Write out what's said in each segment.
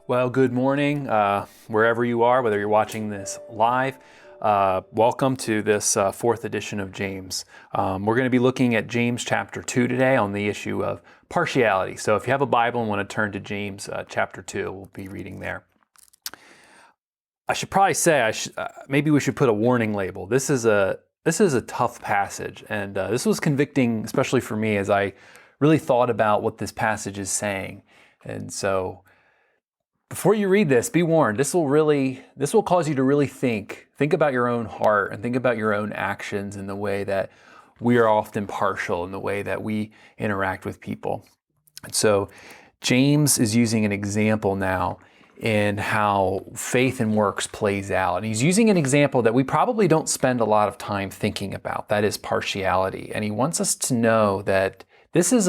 Well, good morning, wherever you are, whether you're watching this live. Welcome to this fourth edition of James. We're going to be looking at James chapter 2 today on the issue of partiality. So if you have a Bible and want to turn to James chapter 2, we'll be reading there. I should probably say, maybe we should put a warning label. This is a tough passage, and this was convicting, especially for me, as I really thought about what this passage is saying. And so before you read this, be warned, this will cause you to really think about your own heart and think about your own actions in the way that we are often partial in the way that we interact with people. And so James is using an example now in how faith and works plays out. And he's using an example that we probably don't spend a lot of time thinking about, that is partiality. And he wants us to know that this is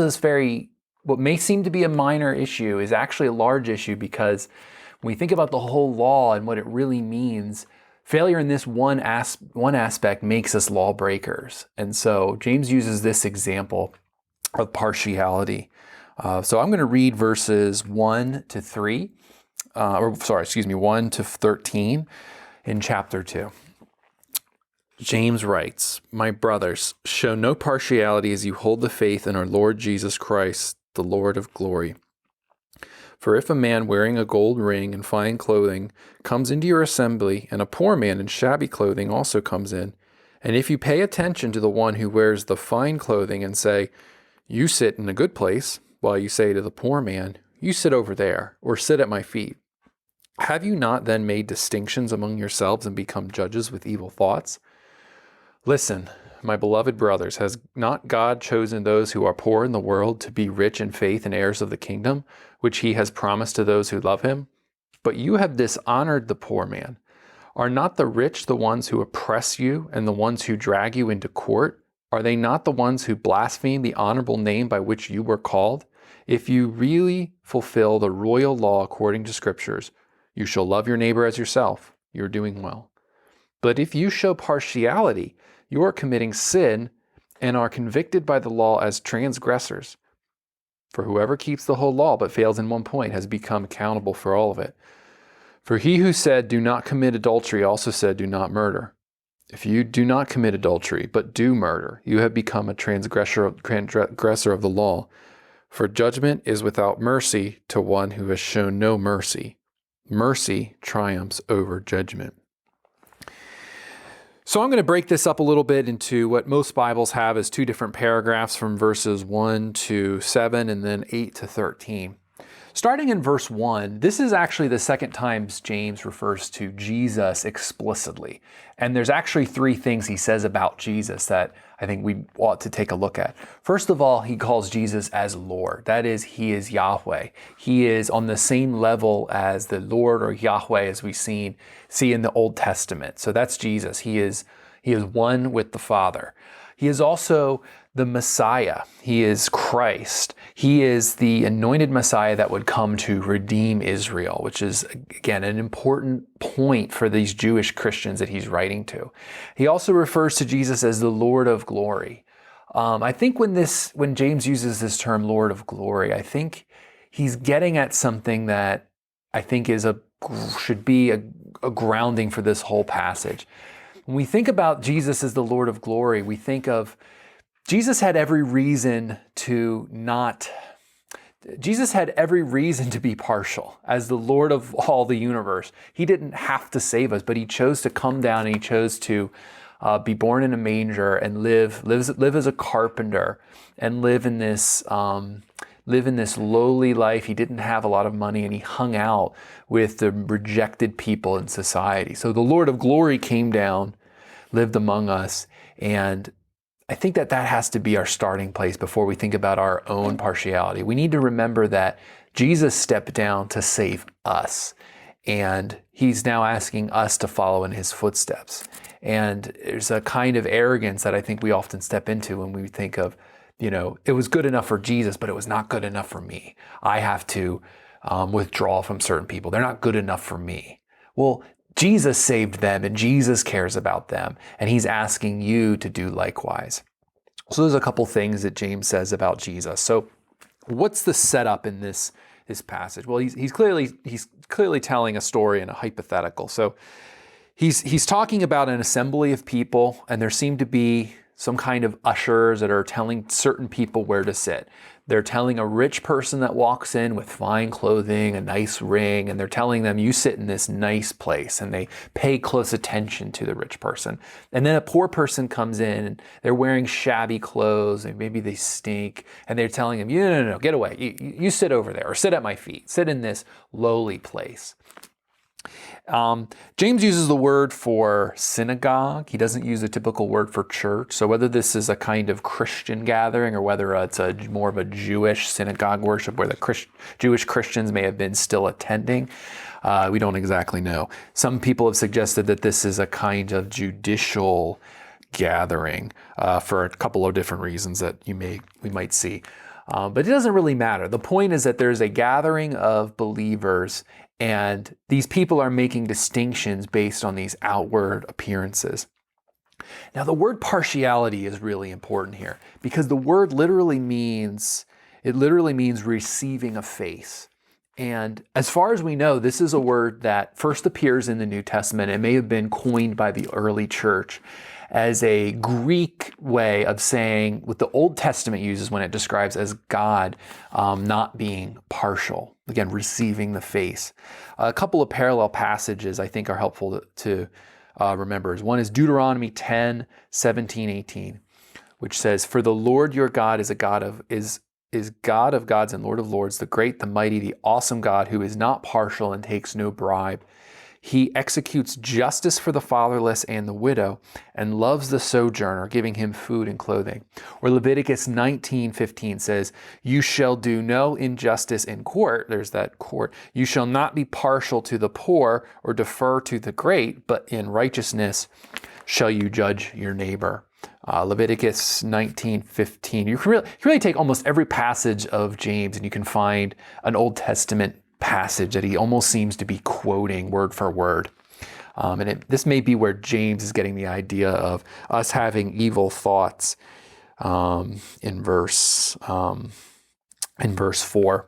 what may seem to be a minor issue is actually a large issue, because when we think about the whole law and what it really means, failure in this one aspect makes us lawbreakers. And so James uses this example of partiality. So I'm going to read verses 1 to 13 in chapter 2. James writes, "My brothers, show no partiality as you hold the faith in our Lord Jesus Christ, the Lord of glory. For if a man wearing a gold ring and fine clothing comes into your assembly, and a poor man in shabby clothing also comes in, and if you pay attention to the one who wears the fine clothing and say, 'You sit in a good place,' while you say to the poor man, 'You sit over there,' or 'Sit at my feet,' have you not then made distinctions among yourselves and become judges with evil thoughts? Listen, my beloved brothers, has not God chosen those who are poor in the world to be rich in faith and heirs of the kingdom, which he has promised to those who love him? But you have dishonored the poor man. Are not the rich the ones who oppress you and the ones who drag you into court? Are they not the ones who blaspheme the honorable name by which you were called? If you really fulfill the royal law according to scriptures, you shall love your neighbor as yourself, you're doing well. But if you show partiality, you are committing sin and are convicted by the law as transgressors. For whoever keeps the whole law but fails in one point has become accountable for all of it. For he who said, 'Do not commit adultery,' also said, 'Do not murder.' If you do not commit adultery but do murder, you have become a transgressor of the law. For judgment is without mercy to one who has shown no mercy. Mercy triumphs over judgment." So I'm going to break this up a little bit into what most Bibles have as two different paragraphs from verses 1 to 7 and then 8 to 13. Starting in verse 1, this is actually the second time James refers to Jesus explicitly. And there's actually three things he says about Jesus that I think we ought to take a look at. First of all, he calls Jesus as Lord. That is, he is Yahweh. He is on the same level as the Lord or Yahweh as we see in the Old Testament. So that's Jesus. He is one with the Father. He is also the Messiah. He is Christ. He is the anointed Messiah that would come to redeem Israel, which is, again, an important point for these Jewish Christians that he's writing to. He also refers to Jesus as the Lord of glory. I think when James uses this term Lord of glory, I think he's getting at something that I think should be a grounding for this whole passage. When we think about Jesus as the Lord of glory, we think of Jesus had every reason to be partial as the Lord of all the universe. He didn't have to save us, but he chose to come down and he chose to be born in a manger and live as a carpenter and live in this lowly life. He didn't have a lot of money and he hung out with the rejected people in society. So the Lord of glory came down, lived among us, and I think that has to be our starting place before we think about our own partiality. We need to remember that Jesus stepped down to save us, and he's now asking us to follow in his footsteps. And there's a kind of arrogance that I think we often step into when we think of, it was good enough for Jesus, but it was not good enough for me. I have to withdraw from certain people. They're not good enough for me. Well, Jesus saved them and Jesus cares about them, and he's asking you to do likewise. So there's a couple things that James says about Jesus. So what's the setup in this this passage? Well, he's clearly telling a story in a hypothetical. So he's talking about an assembly of people, and there seem to be some kind of ushers that are telling certain people where to sit. They're telling a rich person that walks in with fine clothing, a nice ring, and they're telling them, you sit in this nice place, and they pay close attention to the rich person. And then a poor person comes in, and they're wearing shabby clothes, and maybe they stink, and they're telling them, no, get away. You sit over there, or sit at my feet. Sit in this lowly place. James uses the word for synagogue. He doesn't use a typical word for church. So whether this is a kind of Christian gathering or whether it's more of a Jewish synagogue worship where the Jewish Christians may have been still attending, we don't exactly know. Some people have suggested that this is a kind of judicial gathering for a couple of different reasons that we might see. But it doesn't really matter. The point is that there's a gathering of believers, and these people are making distinctions based on these outward appearances. Now, the word partiality is really important here because the word literally means receiving a face. And as far as we know, this is a word that first appears in the New Testament. It may have been coined by the early church as a Greek way of saying what the Old Testament uses when it describes as God not being partial. Again, receiving the face. A couple of parallel passages I think are helpful to remember. One is Deuteronomy 10, 17, 18, which says, "For the Lord your God is God of gods and Lord of lords, the great, the mighty, the awesome God who is not partial and takes no bribe. He executes justice for the fatherless and the widow and loves the sojourner, giving him food and clothing." Or Leviticus 19:15 says, "You shall do no injustice in court." There's that court. "You shall not be partial to the poor or defer to the great, but in righteousness shall you judge your neighbor." Leviticus 19:15. You can really take almost every passage of James and you can find an Old Testament passage that he almost seems to be quoting word for word. This may be where James is getting the idea of us having evil thoughts in verse 4.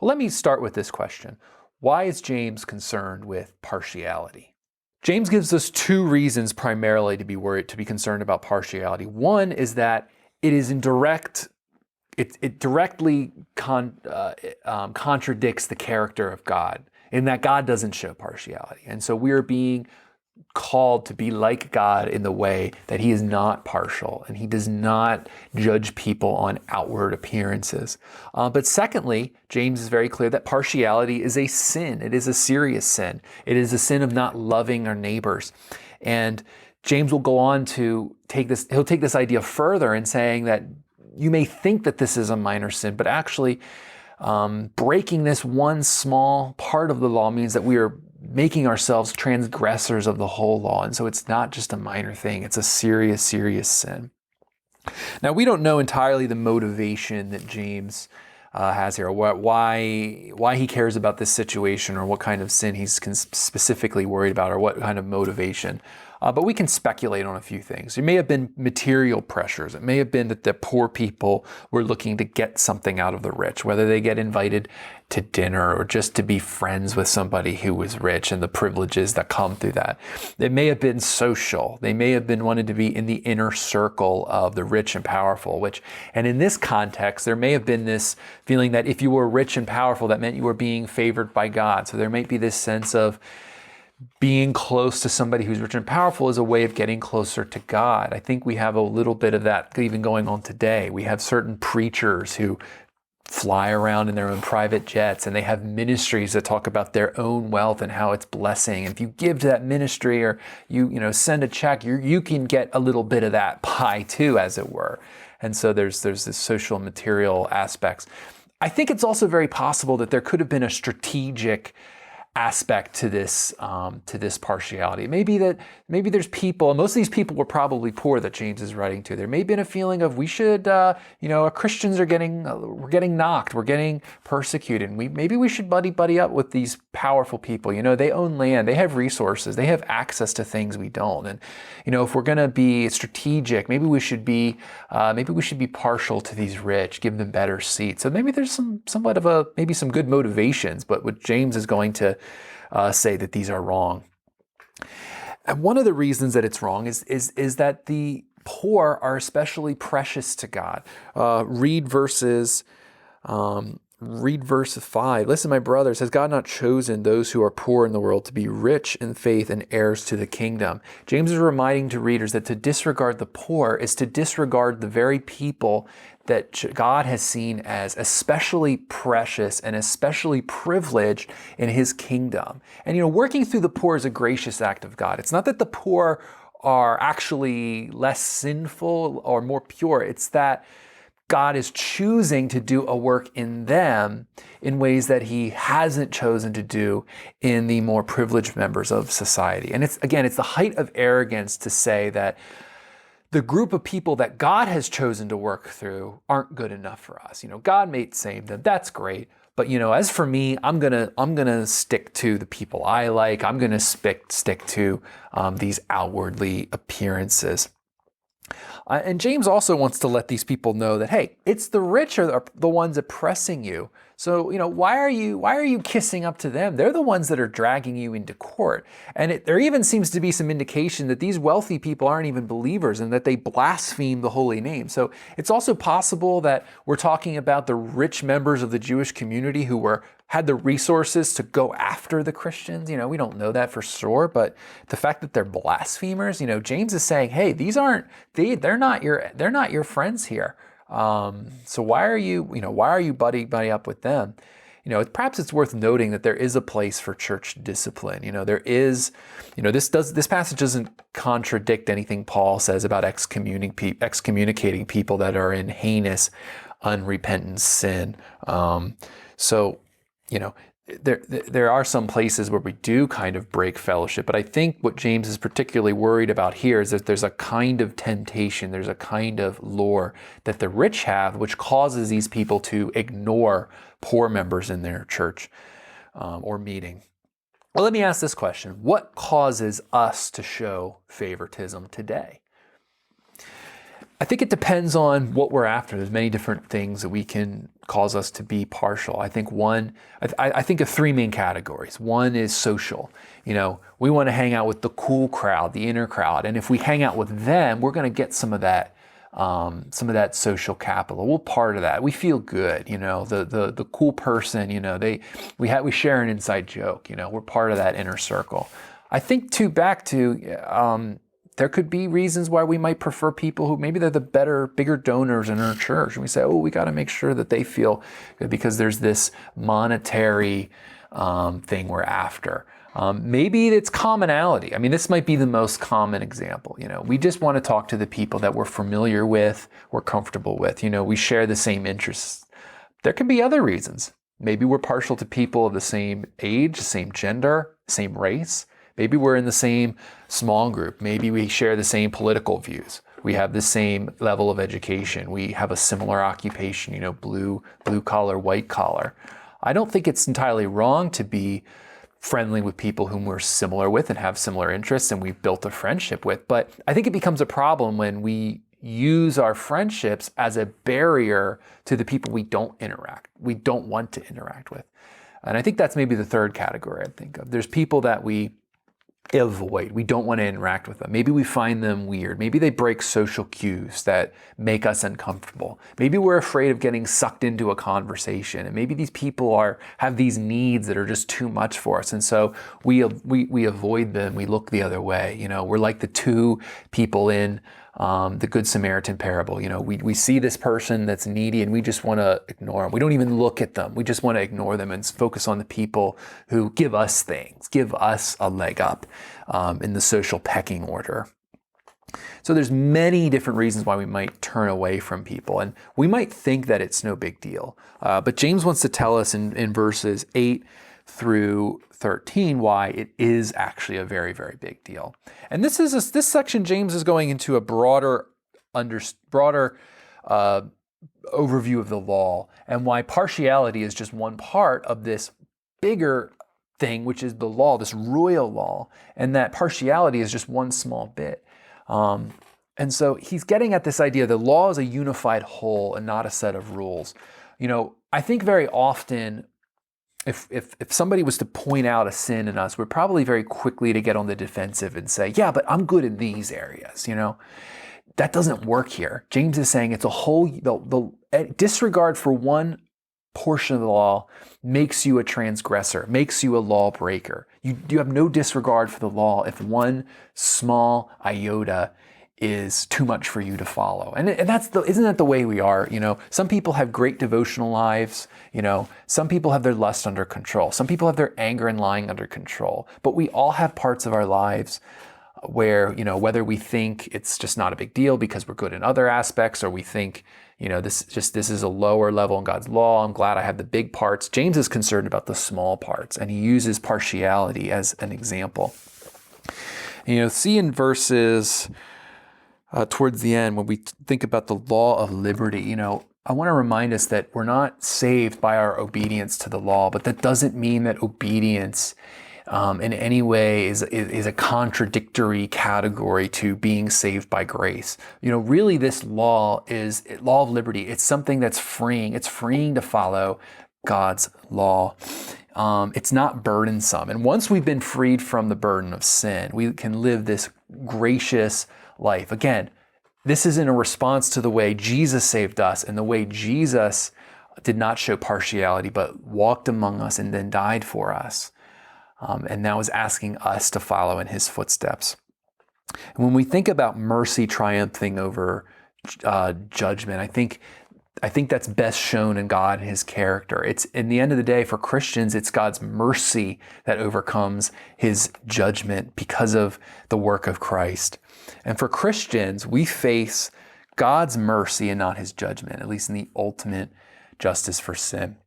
Well, let me start with this question. Why is James concerned with partiality? James gives us two reasons primarily to be concerned about partiality. One is that it is it directly contradicts the character of God, in that God doesn't show partiality. And so we are being called to be like God in the way that he is not partial and he does not judge people on outward appearances. But secondly, James is very clear that partiality is a sin. It is a serious sin. It is a sin of not loving our neighbors. And James will go on to take this idea further in saying that you may think that this is a minor sin, but actually breaking this one small part of the law means that we are making ourselves transgressors of the whole law. And so it's not just a minor thing, it's a serious, serious sin. Now, we don't know entirely the motivation that James has here, why he cares about this situation, or what kind of sin he's specifically worried about, or what kind of motivation. But we can speculate on a few things. It may have been material pressures. It may have been that the poor people were looking to get something out of the rich, whether they get invited to dinner or just to be friends with somebody who was rich and the privileges that come through that. It may have been social. They may have been wanted to be in the inner circle of the rich and powerful, and in this context, there may have been this feeling that if you were rich and powerful, that meant you were being favored by God. So there might be this sense of being close to somebody who's rich and powerful is a way of getting closer to God. I think we have a little bit of that even going on today. We have certain preachers who fly around in their own private jets, and they have ministries that talk about their own wealth and how it's blessing. And if you give to that ministry, or you send a check, you can get a little bit of that pie too, as it were. And so there's this social material aspects. I think it's also very possible that there could have been a strategic aspect to this partiality. Maybe there's people, and most of these people were probably poor that James is writing to. There may have been a feeling of we should, Christians are we're getting knocked, we're getting persecuted. And maybe we should buddy up with these powerful people. They own land, they have resources, they have access to things we don't. And if we're going to be strategic, maybe we should be partial to these rich, give them better seats. So maybe there's some good motivations, but what James is going to say that these are wrong. And one of the reasons that it's wrong is that the poor are especially precious to God. Read verse 5. Listen, my brothers, has God not chosen those who are poor in the world to be rich in faith and heirs to the kingdom? James is reminding to readers that to disregard the poor is to disregard the very people that God has seen as especially precious and especially privileged in his kingdom. And working through the poor is a gracious act of God. It's not that the poor are actually less sinful or more pure. It's that God is choosing to do a work in them in ways that he hasn't chosen to do in the more privileged members of society. And it's the height of arrogance to say that the group of people that God has chosen to work through aren't good enough for us. God may save them. That's great. But as for me, I'm gonna stick to the people I like. I'm gonna stick to these outwardly appearances. And James also wants to let these people know that, hey, it's the rich are the ones oppressing you. So, why are you kissing up to them? They're the ones that are dragging you into court. And there even seems to be some indication that these wealthy people aren't even believers and that they blaspheme the holy name. So it's also possible that we're talking about the rich members of the Jewish community who had the resources to go after the Christians. We don't know that for sure, but the fact that they're blasphemers, James is saying, hey, they're not your friends here. So why are you buddy up with them? Perhaps it's worth noting that there is a place for church discipline. This passage doesn't contradict anything Paul says about excommunicating people that are in heinous, unrepentant sin. There are some places where we do kind of break fellowship, but I think what James is particularly worried about here is that there's a kind of temptation, there's a kind of lure that the rich have, which causes these people to ignore poor members in their church or meeting. Well, let me ask this question. What causes us to show favoritism today? I think it depends on what we're after. There's many different things that we can cause us to be partial. I think I think of three main categories. One is social. We want to hang out with the cool crowd, the inner crowd. And if we hang out with them, we're going to get some of that social capital. We're part of that. We feel good. The cool person, we share an inside joke. We're part of that inner circle. I think there could be reasons why we might prefer people who maybe they're the bigger donors in our church. And we say, we got to make sure that they feel good because there's this monetary thing we're after. Maybe it's commonality. This might be the most common example. We just want to talk to the people that we're familiar with, we're comfortable with. We share the same interests. There could be other reasons. Maybe we're partial to people of the same age, same gender, same race. Maybe we're in the same small group. Maybe we share the same political views. We have the same level of education. We have a similar occupation, blue collar, white collar. I don't think it's entirely wrong to be friendly with people whom we're similar with and have similar interests and we've built a friendship with. But I think it becomes a problem when we use our friendships as a barrier to the people we don't want to interact with. And I think that's maybe the third category I think of. There's people that we avoid. We don't want to interact with them. Maybe we find them weird. Maybe they break social cues that make us uncomfortable. Maybe we're afraid of getting sucked into a conversation. And maybe these people have these needs that are just too much for us. And so we avoid them. We look the other way. We're like the two people in the Good Samaritan parable. We see this person that's needy and we just want to ignore them. We don't even look at them. We just want to ignore them and focus on the people who give us things, give us a leg up in the social pecking order. So there's many different reasons why we might turn away from people, and we might think that it's no big deal. But James wants to tell us in verses 8 through 13 why it is actually a very, very big deal. And this section, James is going into a broader overview of the law and why partiality is just one part of this bigger thing, which is the law, this royal law, and that partiality is just one small bit. And so he's getting at this idea that law is a unified whole and not a set of rules. I think very often if somebody was to point out a sin in us, we're probably very quickly to get on the defensive and say, yeah, but I'm good in these areas, That doesn't work here. James is saying it's a whole, the disregard for one portion of the law makes you a transgressor, makes you a lawbreaker. You have no disregard for the law if one small iota is too much for you to follow. And isn't that the way we are? Some people have great devotional lives. Some people have their lust under control. Some people have their anger and lying under control. But we all have parts of our lives where, whether we think it's just not a big deal because we're good in other aspects, or we think, this is a lower level in God's law. I'm glad I have the big parts. James is concerned about the small parts, and he uses partiality as an example. See in verses towards the end, when we think about the law of liberty, I want to remind us that we're not saved by our obedience to the law, but that doesn't mean that obedience in any way is a contradictory category to being saved by grace. Really this law is law of liberty. It's something that's freeing. It's freeing to follow God's law. It's not burdensome. And once we've been freed from the burden of sin, we can live this gracious life. Again, this is in a response to the way Jesus saved us and the way Jesus did not show partiality, but walked among us and then died for us. And now is asking us to follow in his footsteps. And when we think about mercy triumphing over judgment, I think that's best shown in God and his character. It's, in the end of the day, for Christians, it's God's mercy that overcomes his judgment because of the work of Christ. And for Christians, we face God's mercy and not his judgment, at least in the ultimate justice for sin.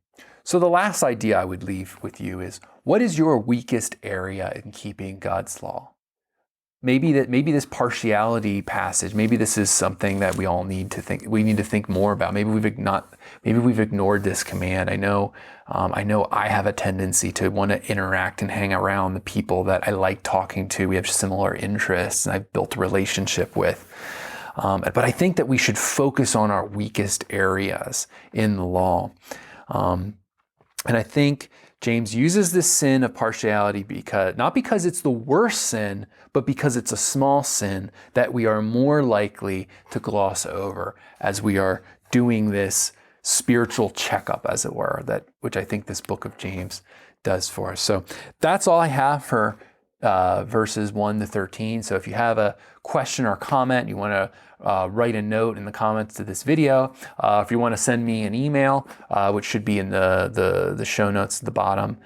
So the last idea I would leave with you is, what is your weakest area in keeping God's law? Maybe this partiality passage, maybe this is something that we all need to think. We need to think more about. Maybe we've ignored this command. I know I have a tendency to want to interact and hang around the people that I like talking to. We have similar interests, and I've built a relationship with. But I think that we should focus on our weakest areas in the law. And I think James uses this sin of partiality not because it's the worst sin, but because it's a small sin that we are more likely to gloss over as we are doing this spiritual checkup, as it were, which I think this book of James does for us. So that's all I have for verses 1 to 13. So if you have a question or comment, you want to write a note in the comments to this video. If you want to send me an email, which should be in the show notes at the bottom,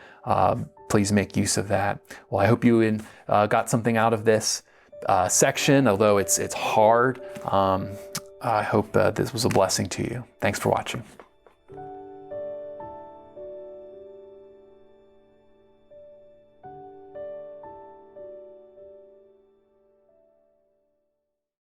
please make use of that. Well, I hope you got something out of this section, although it's hard. I hope this was a blessing to you. Thanks for watching.